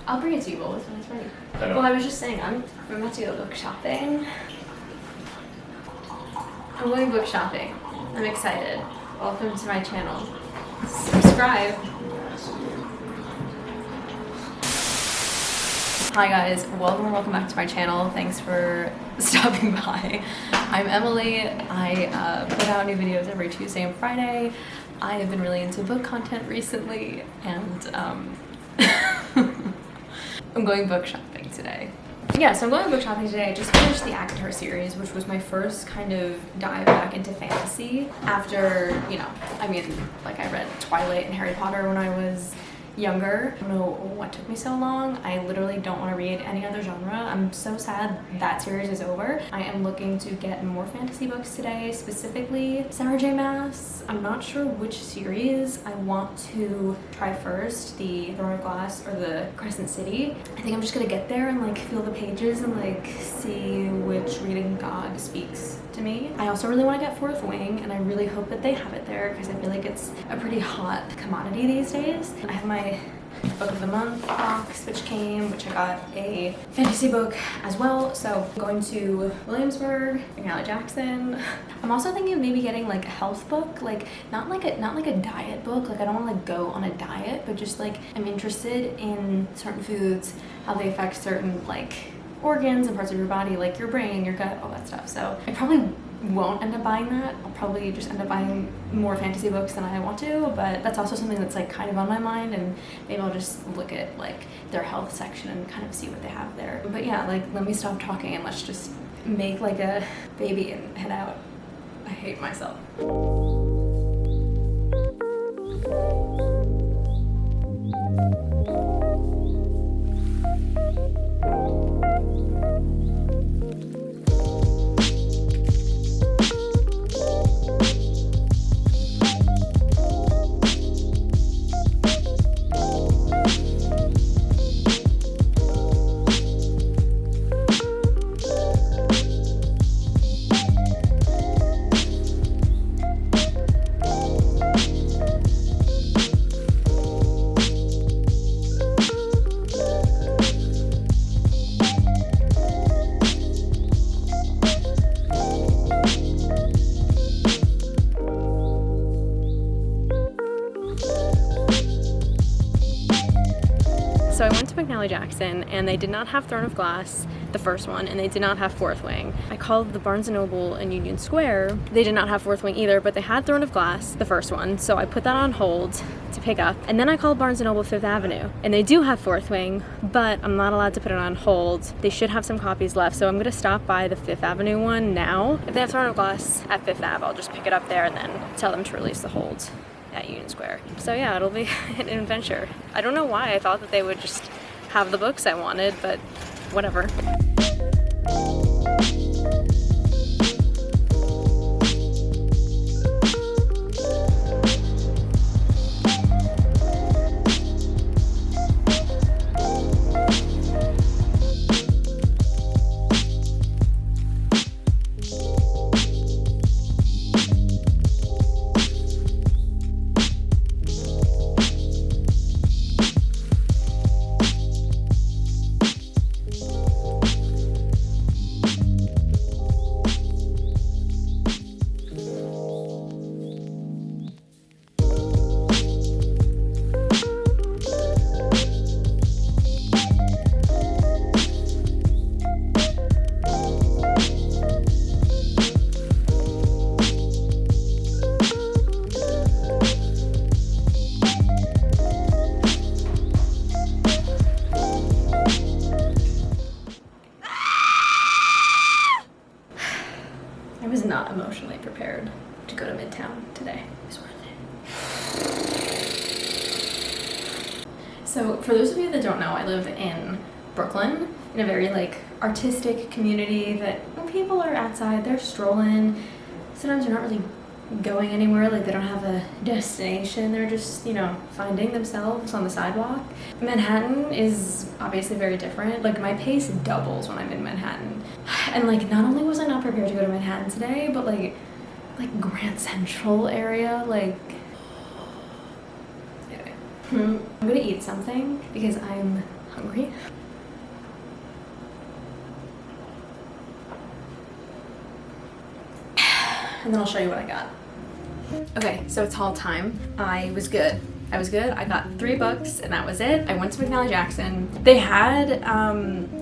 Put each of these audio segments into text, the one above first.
I'll bring it to you both when it's ready. I know. Well, I was just saying, I'm about to go book shopping. I'm going book shopping. I'm excited. Welcome to my channel. Subscribe. Hi guys, welcome back to my channel. Thanks for stopping by. I'm Emily. I put out new videos every Tuesday and Friday. I have been really into book content recently, and I'm going book shopping today. Yeah, so I'm going book shopping today. I just finished the Avatar series, which was my first kind of dive back into fantasy after, you know, I mean, like I read Twilight and Harry Potter when I was younger. I don't know what took me so long. I literally don't want to read any other genre. I'm so sad that series is over. I am looking to get more fantasy books today, specifically Sarah J Maas. I'm not sure which series I want to try first, the Throne of Glass or the Crescent City. I think I'm just gonna get there and like feel the pages and like see which reading god speaks to me. I also really want to get Fourth Wing, and I really hope that they have it there because I feel like it's a pretty hot commodity these days. I have my book of the month box which I got a fantasy book as well. So I'm going to Williamsburg, McNally Jackson. I'm also thinking of maybe getting like a health book, like not like a diet book. Like I don't want to like go on a diet, but just like I'm interested in certain foods, how they affect certain like organs and parts of your body, like your brain, your gut, all that stuff. So I probably won't end up buying that. I'll probably just end up buying more fantasy books than I want to, but that's also something that's like kind of on my mind, and maybe I'll just look at like their health section and kind of see what they have there. But yeah, like let me stop talking and let's just make like a baby and head out. I hate myself. So I went to McNally Jackson and they did not have Throne of Glass, the first one, and they did not have Fourth Wing. I called the Barnes & Noble in Union Square. They did not have Fourth Wing either, but they had Throne of Glass, the first one, so I put that on hold to pick up. And then I called Barnes & Noble Fifth Avenue, and they do have Fourth Wing, but I'm not allowed to put it on hold. They should have some copies left, so I'm gonna stop by the Fifth Avenue one now. If they have Throne of Glass at Fifth Ave, I'll just pick it up there and then tell them to release the hold at Union Square. So yeah, it'll be an adventure. I don't know why I thought that they would just have the books I wanted, but whatever. I was not emotionally prepared to go to Midtown today. It was worth it. So for those of you that don't know, I live in Brooklyn, in a very like artistic community that when people are outside, they're strolling. Sometimes they're not really going anywhere, like they don't have a destination, they're just, you know, finding themselves on the sidewalk. Manhattan is obviously very different. Like my pace doubles when I'm in Manhattan. And like not only was I not prepared to go to Manhattan today, but like Grand Central area, like anyway. I'm gonna eat something because I'm hungry. And then I'll show you what I got. Okay, so it's haul time. I was good. I got 3 books and that was it. I went to McNally Jackson. They had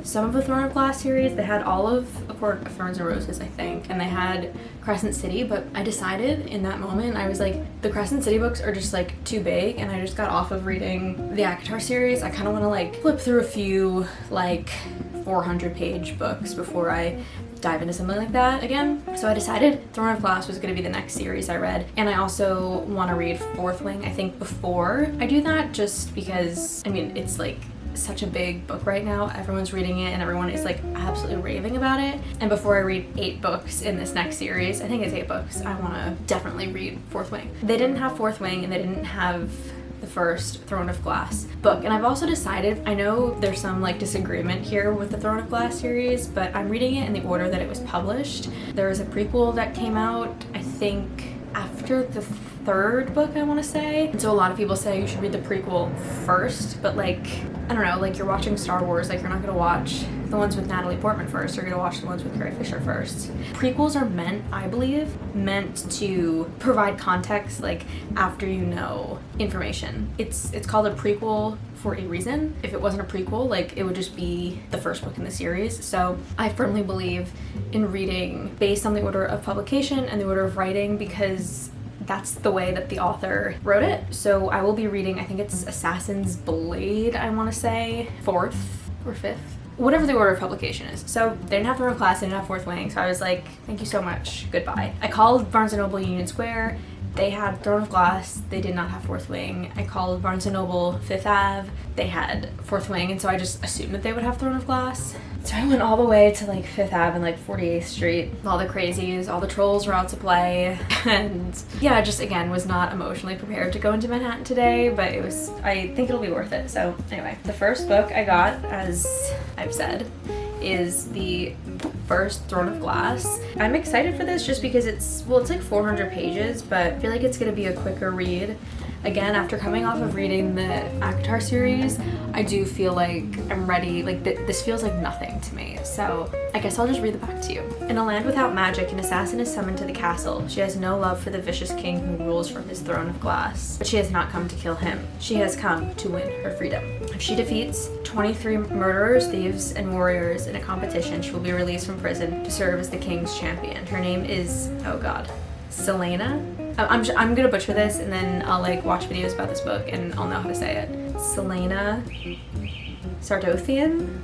some of the Throne of Glass series. They had all of A Court of Thorns and Roses, I think, and they had Crescent City, but I decided in that moment, I was like, the Crescent City books are just like too big, and I just got off of reading the ACOTAR series. I kind of want to like flip through a few like 400-page books before I dive into something like that again. So I decided Throne of Glass was going to be the next series I read, and I also want to read Fourth Wing, I think, before I do that, just because, I mean, it's like such a big book right now. Everyone's reading it and everyone is like absolutely raving about it. And before I read 8 books in this next series, I think it's 8 books, I want to definitely read Fourth Wing. They didn't have Fourth Wing and they didn't have the first Throne of Glass book, and I've also decided, I know there's some like disagreement here with the Throne of Glass series, but I'm reading it in the order that it was published. There is a prequel that came out, I think, after the 3rd book, I want to say. And so a lot of people say you should read the prequel first, but like, I don't know, like you're watching Star Wars, like you're not gonna watch the ones with Natalie Portman first, you're gonna watch the ones with Carrie Fisher first. Prequels are meant, I believe, to provide context like after you know information. It's called a prequel for a reason. If it wasn't a prequel, like it would just be the first book in the series. So I firmly believe in reading based on the order of publication and the order of writing, because that's the way that the author wrote it. So I will be reading, I think it's Assassin's Blade, I want to say, 4th or 5th, whatever the order of publication is. So they didn't have Throne of Glass, they didn't have Fourth Wing, so I was like, thank you so much, goodbye. I called Barnes & Noble Union Square. They had Throne of Glass, they did not have Fourth Wing. I called Barnes & Noble Fifth Ave, they had Fourth Wing, and so I just assumed that they would have Throne of Glass. So I went all the way to like 5th Ave and like 48th Street. All the crazies, all the trolls were out to play. And yeah, I just again was not emotionally prepared to go into Manhattan today, but it was, I think it'll be worth it. So anyway, the first book I got, as I've said, is the first Throne of Glass. I'm excited for this just because it's like 400 pages, but I feel like it's gonna be a quicker read. Again, after coming off of reading the ACOTAR series, I do feel like I'm ready, like this feels like nothing to me. So I guess I'll just read the back to you. In a land without magic, an assassin is summoned to the castle. She has no love for the vicious king who rules from his throne of glass. But she has not come to kill him. She has come to win her freedom. If she defeats 23 murderers, thieves, and warriors in a competition, she will be released from prison to serve as the king's champion. Her name is, oh god, Selena? I'm gonna butcher this and then I'll like watch videos about this book and I'll know how to say it. Selena Sardothian?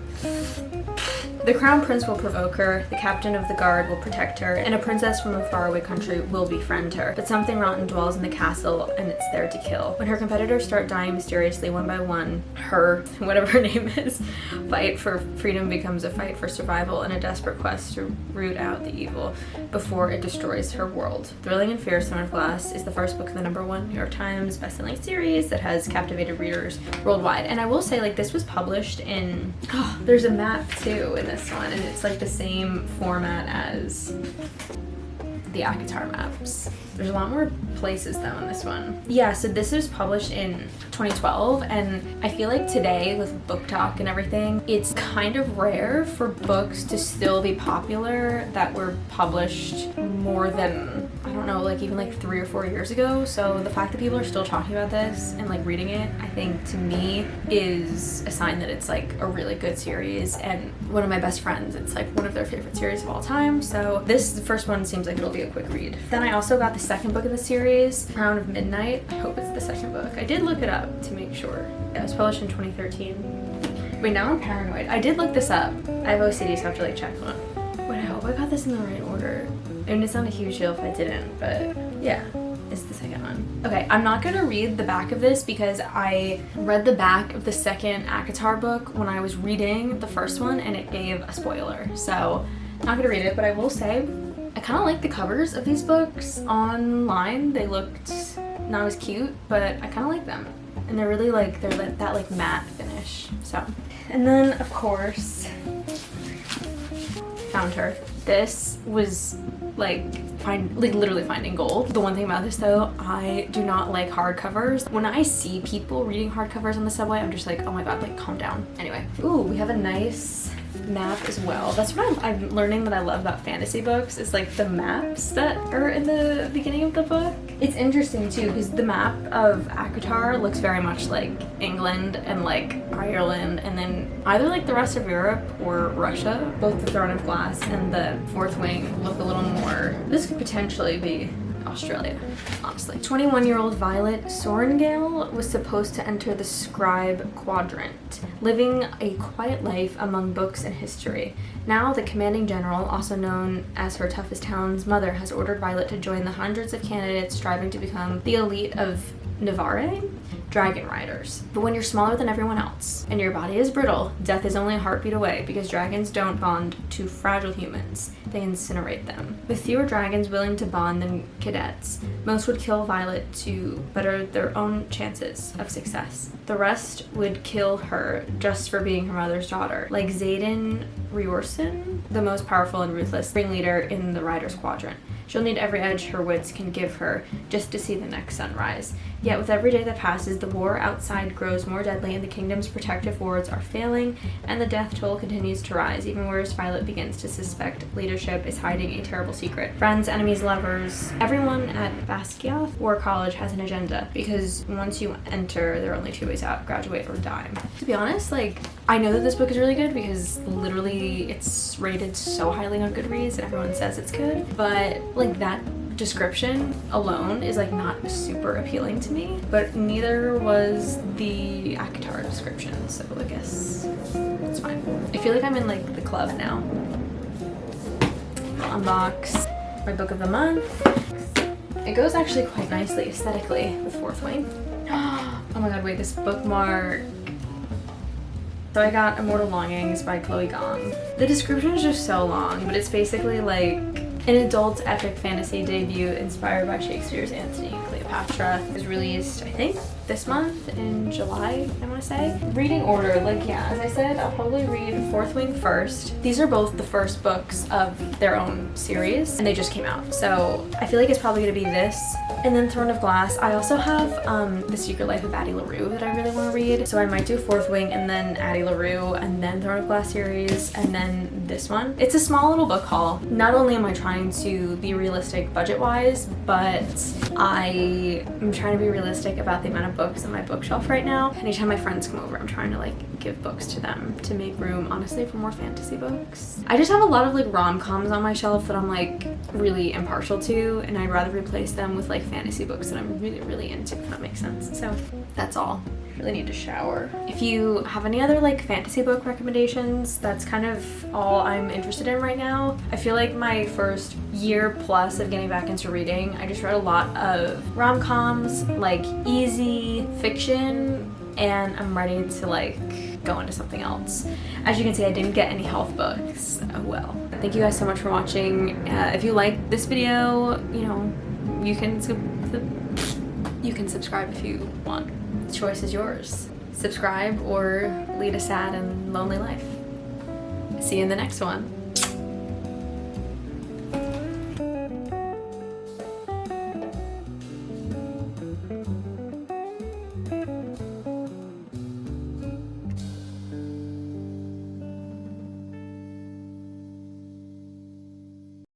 The crown prince will provoke her, the captain of the guard will protect her, and a princess from a faraway country will befriend her. But something rotten dwells in the castle, and it's there to kill. When her competitors start dying mysteriously one by one, her, whatever her name is, fight for freedom becomes a fight for survival and a desperate quest to root out the evil before it destroys her world. Thrilling and Fierce Throne of Glass is the first book of the #1 New York Times bestselling series that has captivated readers worldwide. And I will say, like, this was published in, oh, there's a map too in this one, and it's like the same format as the ACOTAR maps. There's a lot more places though in this one. Yeah, so this was published in 2012, and I feel like today with Book Talk and everything, it's kind of rare for books to still be popular that were published more than, I don't know, like even like 3 or 4 years ago. So the fact that people are still talking about this and like reading it, I think to me is a sign that it's like a really good series, and one of my best friends, it's like one of their favorite series of all time. So this, the first one, seems like it'll be a quick read. Then I also got the second book in the series, Crown of Midnight. I hope it's the second book. I did look it up to make sure. Yeah, it was published in 2013. Wait, now I'm paranoid. I did look this up. I have OCD, so I have to like check on. Wait, I hope I got this in the right order. I mean, it's not a huge deal if I didn't, but yeah, it's the second one. Okay, I'm not gonna read the back of this because I read the back of the second ACOTAR book when I was reading the first one and it gave a spoiler. So, not gonna read it, but I will say, I kind of like the covers of these books online. They looked not as cute, but I kind of like them. And they're really like, they're like that like matte finish, so. And then, of course, found her. This was like literally finding gold. The one thing about this though, I do not like hardcovers. When I see people reading hardcovers on the subway, I'm just like, oh my god, like calm down. Anyway, ooh, we have a nice map as well. That's what I'm learning that I love about fantasy books is like the maps that are in the beginning of the book. It's interesting too because the map of ACOTAR looks very much like England and like Ireland, and then either like the rest of Europe or Russia. Both the Throne of Glass and the Fourth Wing look a little more, this could potentially be Australia, honestly. 21-year-old Violet Sorengale was supposed to enter the scribe quadrant, living a quiet life among books and history. Now, the commanding general, also known as her toughest hound's mother, has ordered Violet to join the hundreds of candidates striving to become the elite of Navarre, dragon riders. But when you're smaller than everyone else and your body is brittle, death is only a heartbeat away because dragons don't bond to fragile humans. They incinerate them. With fewer dragons willing to bond than cadets, most would kill Violet to better their own chances of success. The rest would kill her just for being her mother's daughter, like Xaden Riorson, the most powerful and ruthless ringleader in the Riders Quadrant. She'll need every edge her wits can give her just to see the next sunrise. Yet with every day that passes, the war outside grows more deadly and the kingdom's protective wards are failing, and the death toll continues to rise. Even worse, Violet begins to suspect leadership is hiding a terrible secret. Friends, enemies, lovers, everyone at Basquiat War College has an agenda, because once you enter, there are only two ways out: graduate or die. To be honest, like, I know that this book is really good because literally it's rated so highly on Goodreads and everyone says it's good, but like that description alone is like not super appealing to me, but neither was the ACOTAR description, so I guess it's fine. I feel like I'm in like the club now. I'll unbox my book of the month. It goes actually quite nicely aesthetically with Fourth Wing. Oh my god, wait, this bookmark. So I got Immortal Longings by Chloe Gong. The description is just so long, but it's basically like an adult epic fantasy debut inspired by Shakespeare's Antony and Cleopatra. It was released, I think, this month in July, I want to say. Reading order, like, yeah, as I said, I'll probably read Fourth Wing first. These are both the first books of their own series, and they just came out. So I feel like it's probably going to be this, and then Throne of Glass. I also have The Secret Life of Addie LaRue that I really want to read. So I might do Fourth Wing and then Addie LaRue and then Throne of Glass series and then this one. It's a small little book haul. Not only am I trying to be realistic budget-wise, but I am trying to be realistic about the amount of books on my bookshelf right now. Anytime my friends come over, I'm trying to like give books to them to make room, honestly, for more fantasy books. I just have a lot of like rom-coms on my shelf that I'm like really impartial to, and I'd rather replace them with like fantasy books that I'm really into, if that makes sense. So that's all. Really need to shower. If you have any other like fantasy book recommendations, that's kind of all I'm interested in right now. I feel like my first year plus of getting back into reading, I just read a lot of rom-coms, like easy fiction, and I'm ready to like go into something else. As you can see, I didn't get any health books. Oh well. Thank you guys so much for watching. If you like this video, you know, you can subscribe if you want. The choice is yours. Subscribe or lead a sad and lonely life. See you in the next one.